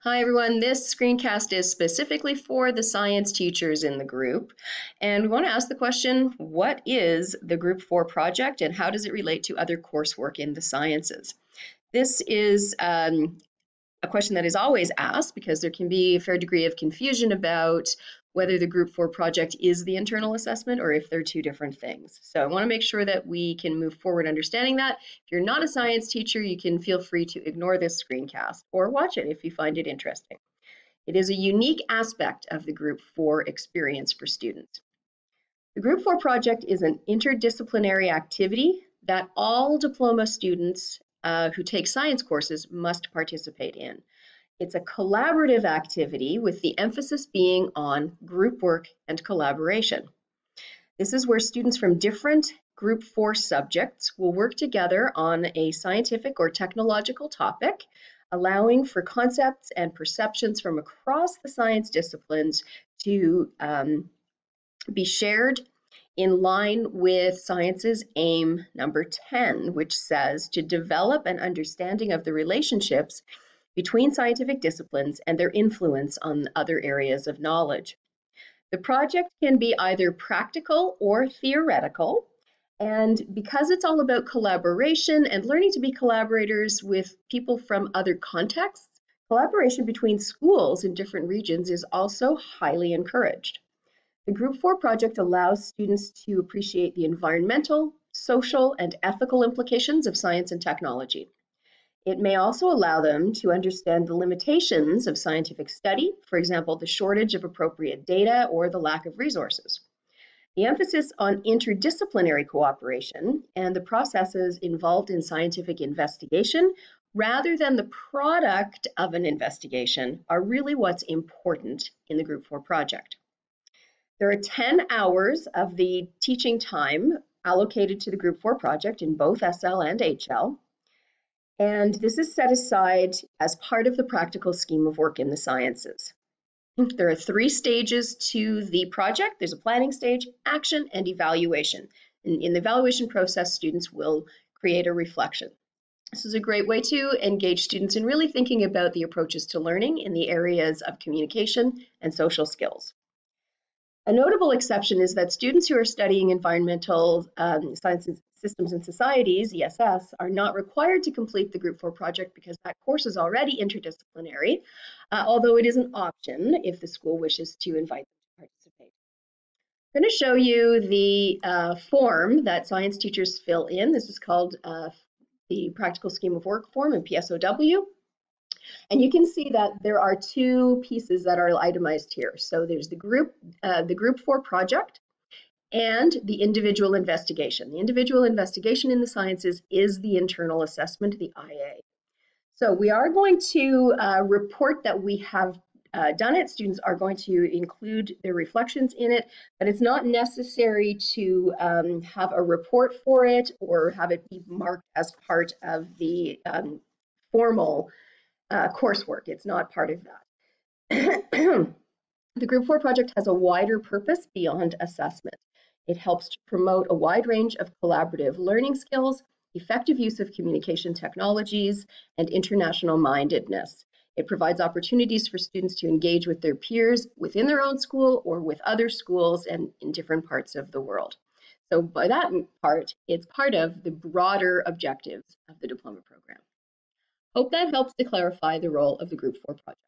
Hi everyone, this screencast is specifically for the science teachers in the group. And we want to ask the question, what is the Group 4 project and how does it relate to other coursework in the sciences? This is a question that is always asked because there can be a fair degree of confusion about whether the Group 4 project is the internal assessment or if they're two different things. So I want to make sure that we can move forward understanding that. If you're not a science teacher, you can feel free to ignore this screencast or watch it if you find it interesting. It is a unique aspect of the Group 4 experience for students. The Group 4 project is an interdisciplinary activity that all diploma students who take science courses must participate in. It's a collaborative activity with the emphasis being on group work and collaboration. This is where students from different Group 4 subjects will work together on a scientific or technological topic, allowing for concepts and perceptions from across the science disciplines to be shared in line with science's aim number 10, which says to develop an understanding of the relationships between scientific disciplines and their influence on other areas of knowledge. The project can be either practical or theoretical, and because it's all about collaboration and learning to be collaborators with people from other contexts, collaboration between schools in different regions is also highly encouraged. The Group 4 project allows students to appreciate the environmental, social, and ethical implications of science and technology. It may also allow them to understand the limitations of scientific study, for example, the shortage of appropriate data or the lack of resources. The emphasis on interdisciplinary cooperation and the processes involved in scientific investigation, rather than the product of an investigation, are really what's important in the Group 4 project. There are 10 hours of the teaching time allocated to the Group 4 project in both SL and HL. And this is set aside as part of the practical scheme of work in the sciences. There are 3 stages to the project. There's a planning stage, action, and evaluation. And in the evaluation process, students will create a reflection. This is a great way to engage students in really thinking about the approaches to learning in the areas of communication and social skills. A notable exception is that students who are studying environmental sciences, systems and societies, ESS, are not required to complete the Group 4 project because that course is already interdisciplinary, although it is an option if the school wishes to invite them to participate. I'm going to show you the form that science teachers fill in. This is called the Practical Scheme of Work form in PSOW. And you can see that there are 2 pieces that are itemized here. So there's the Group 4 project and the individual investigation. The individual investigation in the sciences is the internal assessment, the IA. So we are going to report that we have done it. Students are going to include their reflections in it, but it's not necessary to have a report for it or have it be marked as part of the formal coursework. It's not part of that. The Group 4 project has a wider purpose beyond assessment. It helps to promote a wide range of collaborative learning skills, effective use of communication technologies, and international mindedness. It provides opportunities for students to engage with their peers within their own school or with other schools and in different parts of the world. So by that part, it's part of the broader objectives of the diploma program. Hope that helps to clarify the role of the Group 4 project.